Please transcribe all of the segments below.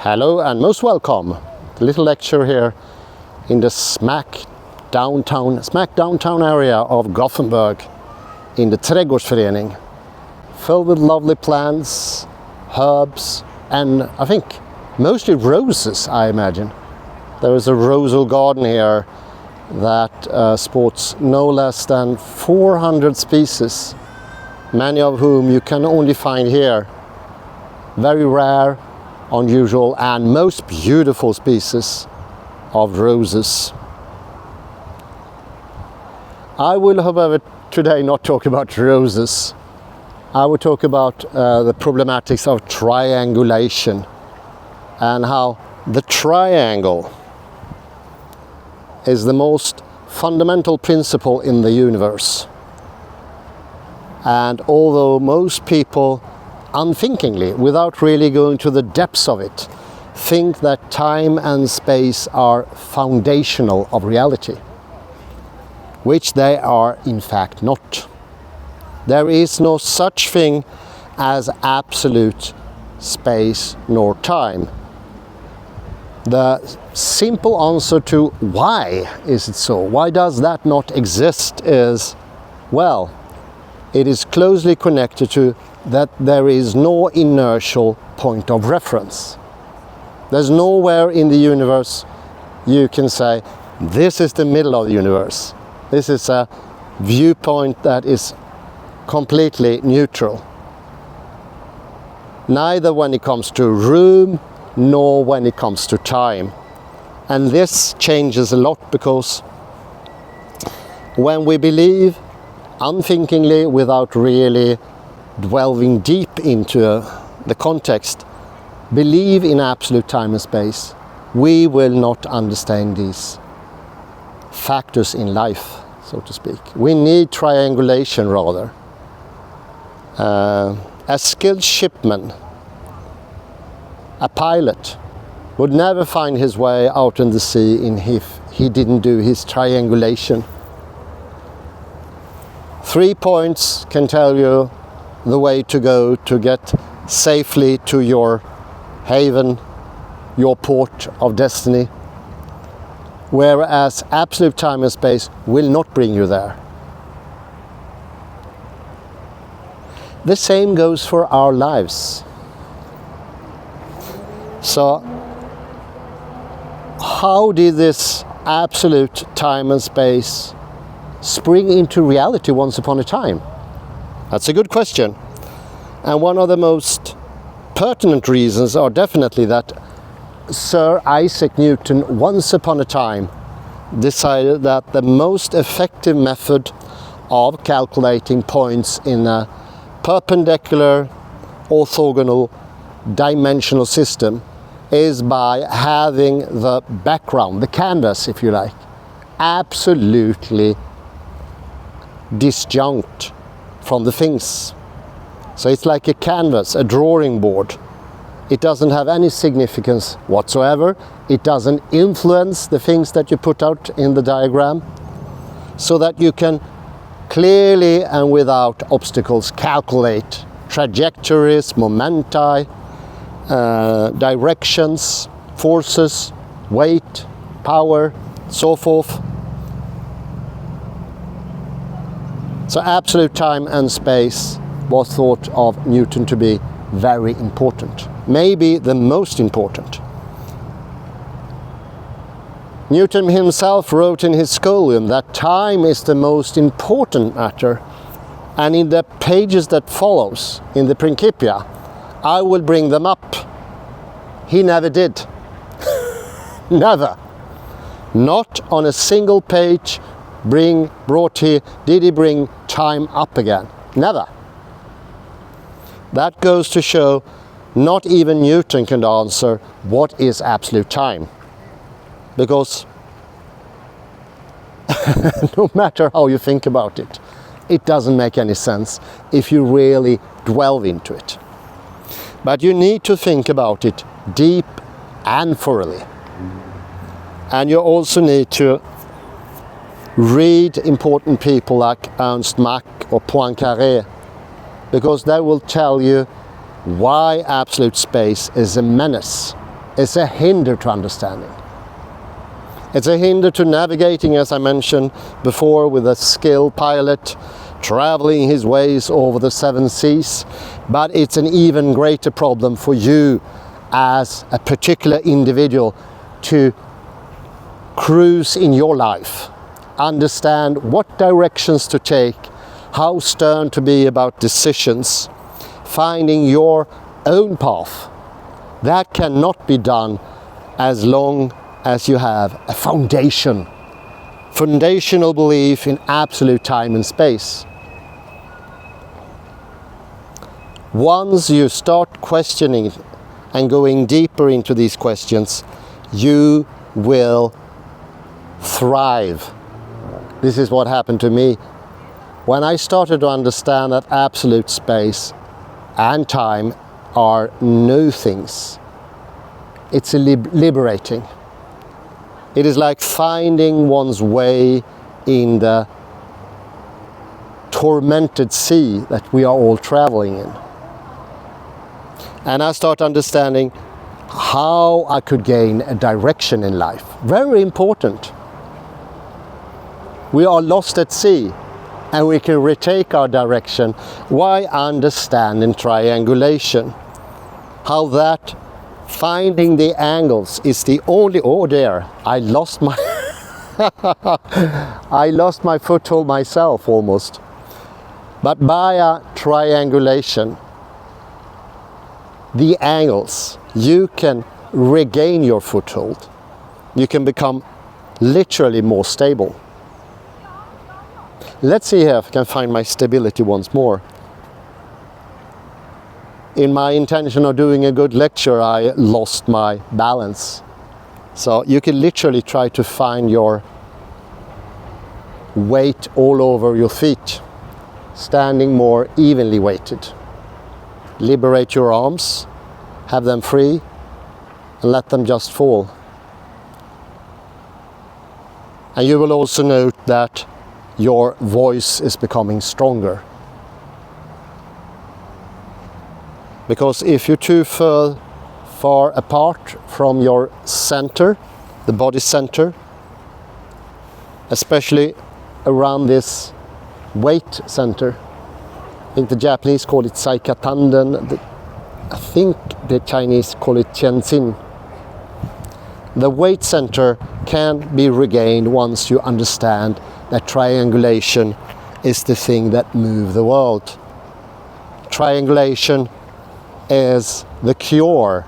Hello and most welcome. A little lecture here in the smack downtown area of Gothenburg in the Trädgårdsförening, filled with lovely plants, herbs, and I think mostly roses, I imagine. There is a rosal garden here that sports no less than 400 species, many of whom you can only find here. Very rare, unusual, and most beautiful species of roses. I will, however, today not talk about roses. I will talk about the problematics of triangulation and how the triangle is the most fundamental principle in the universe. And although most people unthinkingly, without really going to the depths of it, think that time and space are foundational of reality, which they are in fact not. There is no such thing as absolute space nor time. The simple answer to why is it so, why does that not exist, is, well, it is closely connected to that there is no inertial point of reference. There's nowhere in the universe you can say, this is the middle of the universe. This is a viewpoint that is completely neutral. Neither when it comes to room, nor when it comes to time. And this changes a lot, because when we believe unthinkingly, without really delving deep into the context, believe in absolute time and space, we will not understand these factors in life, so to speak. We need triangulation rather. A skilled shipman, a pilot, would never find his way out in the sea if he didn't do his triangulation. 3 points can tell you the way to go to get safely to your haven, your port of destiny, whereas absolute time and space will not bring you there. The same goes for our lives. So, how did this absolute time and space spring into reality once upon a time? That's a good question. And one of the most pertinent reasons are definitely that Sir Isaac Newton once upon a time decided that the most effective method of calculating points in a perpendicular, orthogonal, dimensional system is by having the background, the canvas if you like, absolutely disjunct from the things. So it's like a canvas, a drawing board. It doesn't have any significance whatsoever. It doesn't influence the things that you put out in the diagram, so that you can clearly and without obstacles calculate trajectories, momenta, directions, forces, weight, power, so forth. So absolute time and space was thought of Newton to be very important, maybe the most important. Newton himself wrote in his scholium that time is the most important matter, and in the pages that follows, in the Principia, I will bring them up. He never did. Never. Not on a single page did he bring time up again. Never. That goes to show not even Newton can answer what is absolute time. Because no matter how you think about it, it doesn't make any sense if you really delve into it. But you need to think about it deep and thoroughly. And you also need to read important people like Ernst Mach or Poincaré, because they will tell you why absolute space is a menace is a hinder to understanding. It's a hinder to navigating, as I mentioned before, with a skilled pilot traveling his ways over the 7 seas. But it's an even greater problem for you as a particular individual to cruise in your life, understand what directions to take, how stern to be about decisions, finding your own path. That cannot be done as long as you have a foundational belief in absolute time and space. Once you start questioning and going deeper into these questions, you will thrive. This is what happened to me. When I started to understand that absolute space and time are no things, it's liberating. It is like finding one's way in the tormented sea that we are all traveling in. And I start understanding how I could gain a direction in life. Very important. We are lost at sea and we can retake our direction. Why understand in triangulation? How that finding the angles is the only, oh dear, I lost my I lost my foothold myself almost. But by a triangulation, the angles, you can regain your foothold. You can become literally more stable. Let's see here if I can find my stability once more. In my intention of doing a good lecture, I lost my balance. So you can literally try to find your weight all over your feet, standing more evenly weighted. Liberate your arms, have them free, and let them just fall. And you will also note that your voice is becoming stronger. Because if you're too far apart from your center, the body center, especially around this weight center, I think the Japanese call it Saikatanden, I think the Chinese call it Tianjin. The weight center can be regained once you understand that triangulation is the thing that moves the world. Triangulation is the cure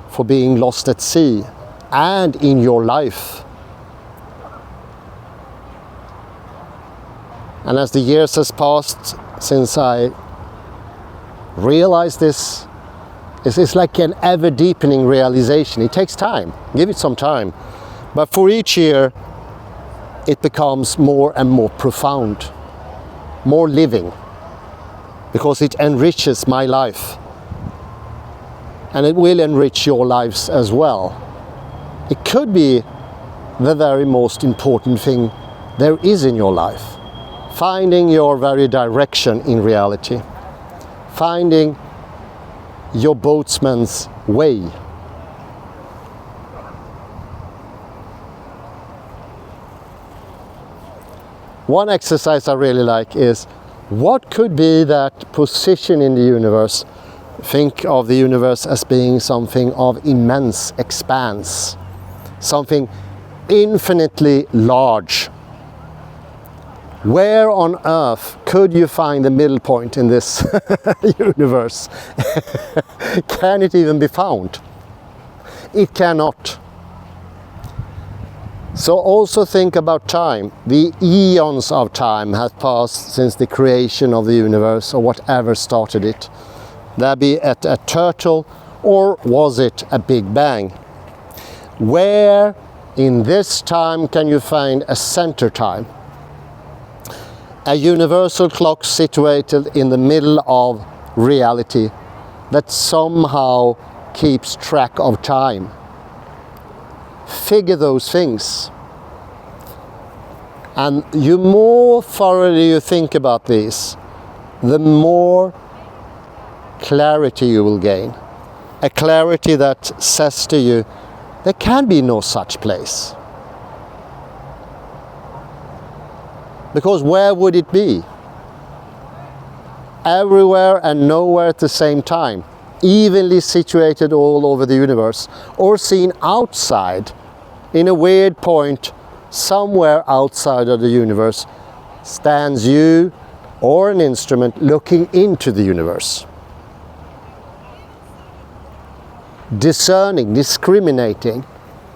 for being lost at sea and in your life. And as the years has passed since I realized this, it's like an ever deepening realization. It takes time, give it some time. But for each year, it becomes more and more profound, more living, because it enriches my life. And it will enrich your lives as well. It could be the very most important thing there is in your life. Finding your very direction in reality. Finding your boatsman's way. One exercise I really like is, what could be that position in the universe? Think of the universe as being something of immense expanse, something infinitely large. Where on earth could you find the middle point in this universe? Can it even be found? It cannot. So also think about time. The eons of time have passed since the creation of the universe, or whatever started it. That be a turtle, or was it a Big Bang? Where in this time can you find a center time? A universal clock situated in the middle of reality that somehow keeps track of time. Figure those things. And the more thoroughly you think about these, the more clarity you will gain. a clarity that says to you, there can be no such place. Because where would it be? Everywhere and nowhere at the same time, evenly situated all over the universe, or seen outside in a weird point somewhere outside of the universe, stands you or an instrument looking into the universe. Discerning, discriminating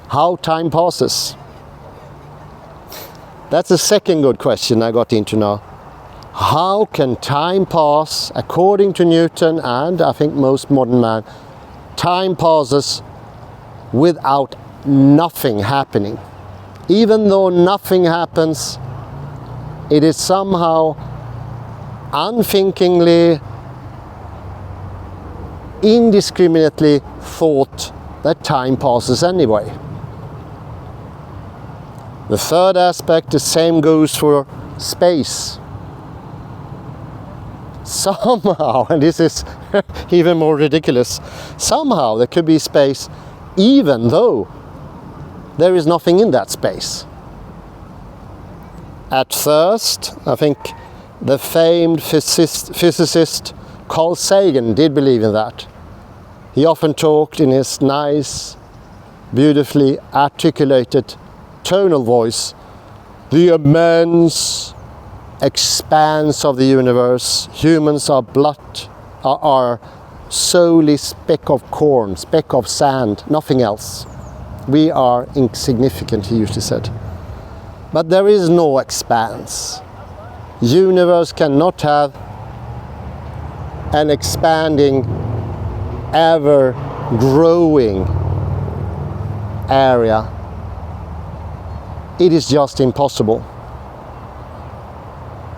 how time passes. That's the second good question I got into now. How can time pass, according to Newton and I think most modern man, time passes without nothing happening. Even though nothing happens, it is somehow unthinkingly, indiscriminately thought that time passes anyway. The third aspect, the same goes for space. Somehow, and this is even more ridiculous, somehow there could be space even though there is nothing in that space. At first, I think the famed physicist Carl Sagan did believe in that. He often talked in his nice, beautifully articulated tonal voice, the immense expanse of the universe. Humans are solely speck of corn, speck of sand, nothing else. We are insignificant, he usually said. But there is no expanse. Universe cannot have an expanding, ever growing area. It is just impossible.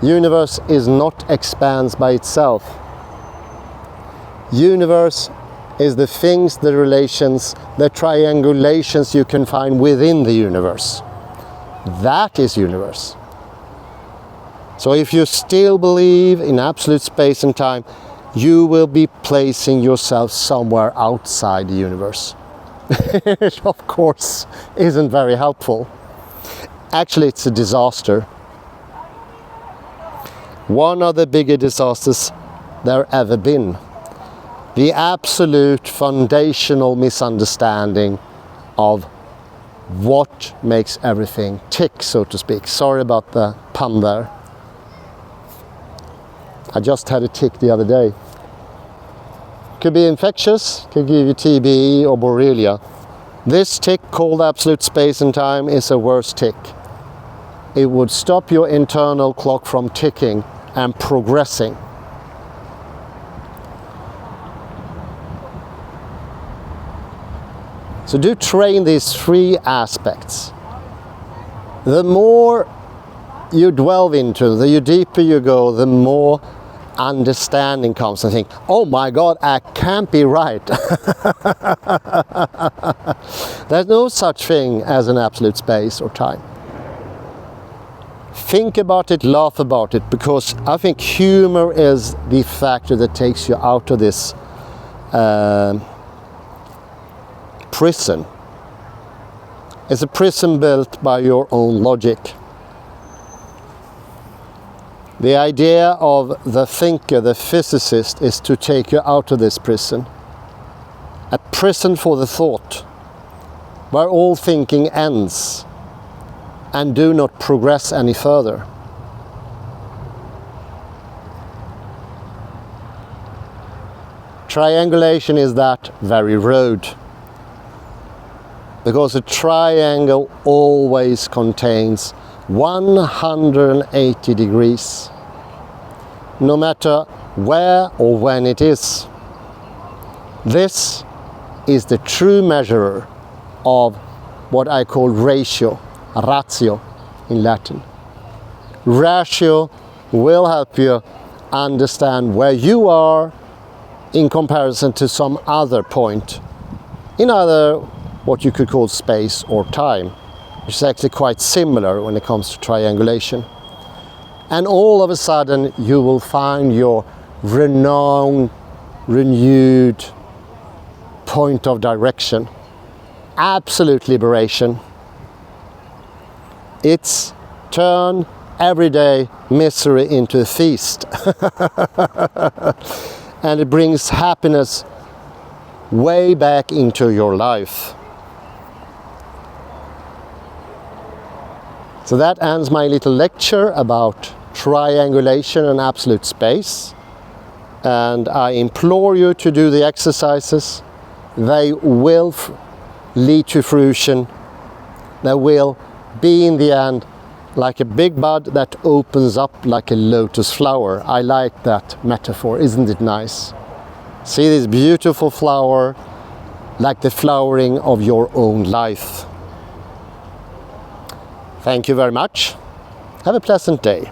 Universe is not expands by itself. Universe is the things, the relations, the triangulations you can find within the universe. That is universe. So if you still believe in absolute space and time, you will be placing yourself somewhere outside the universe. Which of course isn't very helpful. Actually, it's a disaster. One of the bigger disasters there ever been. The absolute foundational misunderstanding of what makes everything tick, so to speak. Sorry about the pun there. I just had a tick the other day. Could be infectious, could give you TB or Borrelia. This tick called absolute space and time is a worse tick. It would stop your internal clock from ticking and progressing. So do train these three aspects. The more you delve into, the deeper you go, the more understanding comes and think, oh my God, I can't be right. There's no such thing as an absolute space or time. Think about it, laugh about it, because I think humor is the factor that takes you out of this prison. It's a prison built by your own logic. The idea of the thinker, the physicist, is to take you out of this prison. A prison for the thought, where all thinking ends and do not progress any further. Triangulation is that very road. Because a triangle always contains 180 degrees, no matter where or when it is. This is the true measurer of what I call ratio, ratio in Latin. Ratio will help you understand where you are in comparison to some other point in either what you could call space or time, which is actually quite similar when it comes to triangulation. And all of a sudden you will find your renewed point of direction, absolute liberation. It's turn everyday misery into a feast. And it brings happiness way back into your life. So that ends my little lecture about triangulation and absolute space. And I implore you to do the exercises. They will lead to fruition. They will be in the end like a big bud that opens up like a lotus flower. I like that metaphor, isn't it nice? See this beautiful flower, like the flowering of your own life. Thank you very much. Have a pleasant day.